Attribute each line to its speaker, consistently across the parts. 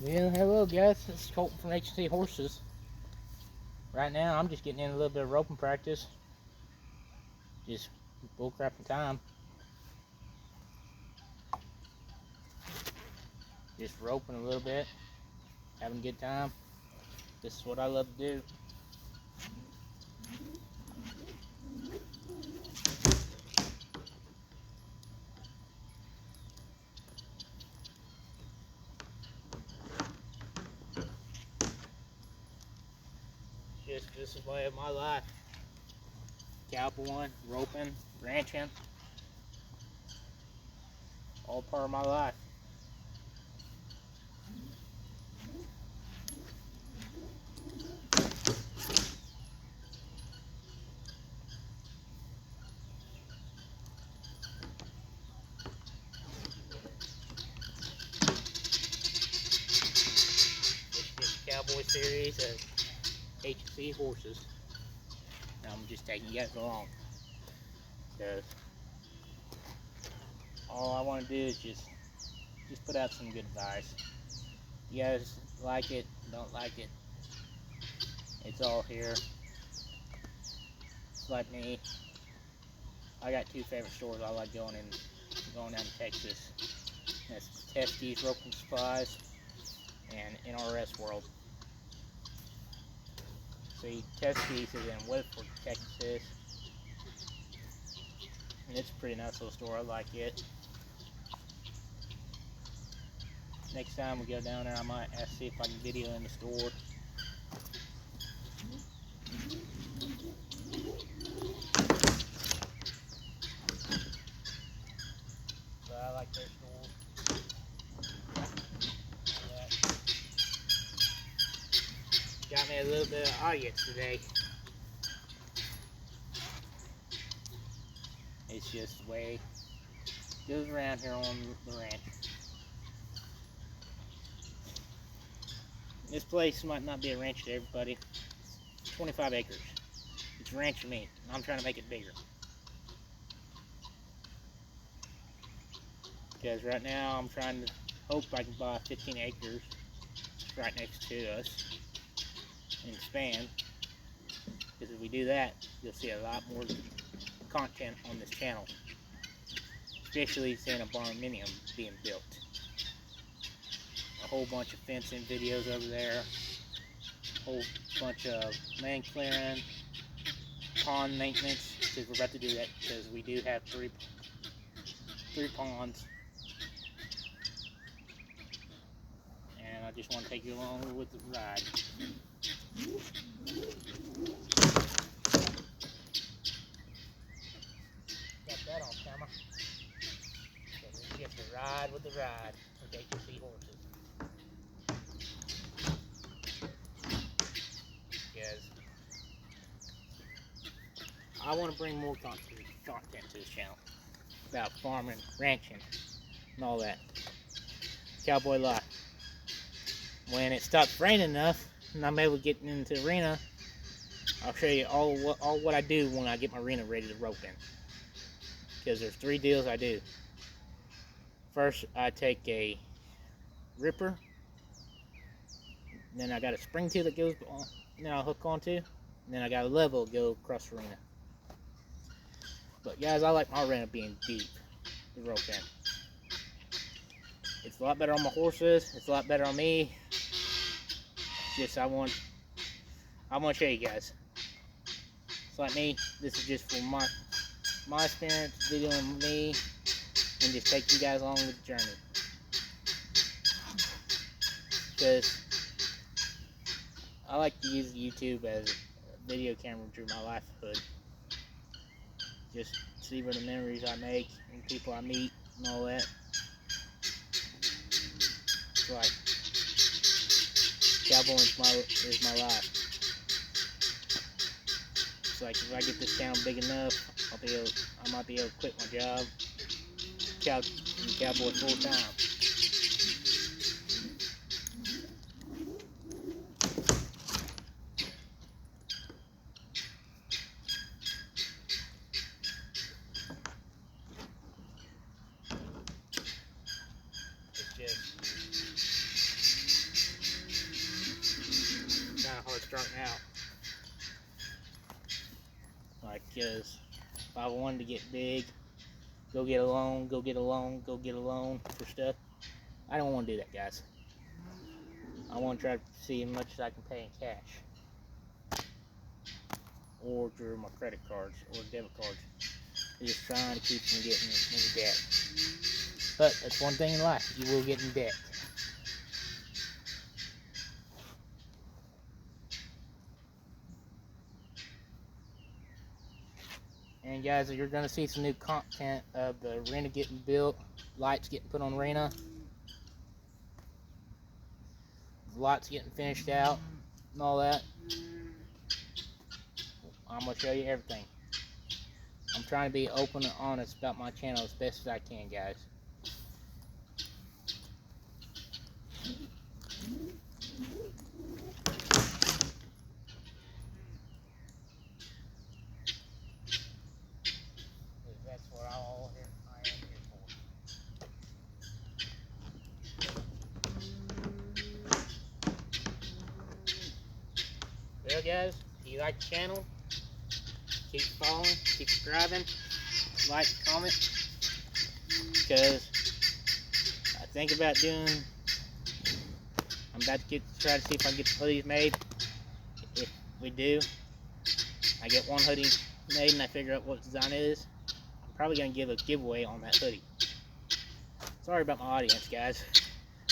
Speaker 1: Yeah, hello guys, this is Colton from HT Horses. Right now I'm just getting in a little bit of roping practice. Just bullcrapping time. Just roping a little bit, having a good time. This is what I love to do. This is the way of my life. Cowboying, roping, ranching, all part of my life. This is the Cowboy series of HT Horses. And I'm just taking you guys along. Because all I want to do is just put out some good advice. You guys like it, don't like it, it's all here. It's like me. I got two favorite stores I like going down to Texas. That's Teskey's Roping Supplies and NRS World. See, Teskey's is in Whitford, Texas. And it's a pretty nice little store. I like it. Next time we go down there, I might see if I can video in the store. But I like their store. Got me a little bit of audience today. It's just the way it goes around here on the ranch. This place might not be a ranch to everybody. It's 25 acres. It's a ranch to me, and I'm trying to make it bigger. Because right now I'm trying to hope I can buy 15 acres right next to us and expand. Because if we do that, you'll see a lot more content on this channel. Especially seeing a barnuminium being built. A whole bunch of fencing videos over there. A whole bunch of land clearing, pond maintenance, because we're about to do that because we do have three ponds. And I just want to take you along with the ride. Got that on camera. So we get to ride with the ride with HT Horses. Because I want to bring more content to this channel about farming, ranching, and all that. Cowboy life. When it stops raining enough and I'm able to get into the arena, I'll show you all what I do when I get my arena ready to rope in. Because there's three deals I do. First, I take a ripper, then I got a spring tube that goes on, then I'll hook onto, and then I got a level to go across the arena. But guys, I like my arena being deep to rope in. It's a lot better on my horses, it's a lot better on me. Just I want to show you guys. It's like me, this is just for my experience, videoing me, and just take you guys along with the journey. Because I like to use YouTube as a video camera through my livelihood. Just see what the memories I make and people I meet and all that. It's like cowboying is my life. It's like if I get this town big enough, I might be able to quit my job, cowboy full time. It's just starting out. Like, cause if I wanted to get big, go get a loan for stuff. I don't want to do that, guys. I want to try to see as much as I can pay in cash, or through my credit cards or debit cards. Just trying to keep from getting in debt. But that's one thing in life, you will get in debt. And guys, you're going to see some new content of the arena getting built, lights getting put on the arena, the lights getting finished out, and all that. I'm going to show you everything. I'm trying to be open and honest about my channel as best as I can, guys. That's what I am here for. Well, guys, if you like the channel, keep following, keep subscribing, like, comment, because I think about doing, I'm about to try to see if I can get the hoodies made. If we do, I get one hoodie made and I figure out what design it is, I'm probably going to give a giveaway on that hoodie. Sorry about my audience, guys.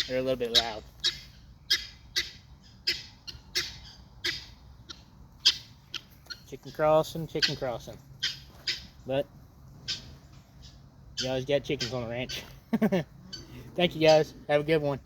Speaker 1: They're a little bit loud. Chicken crossing. But you always got chickens on the ranch. Thank you, guys. Have a good one.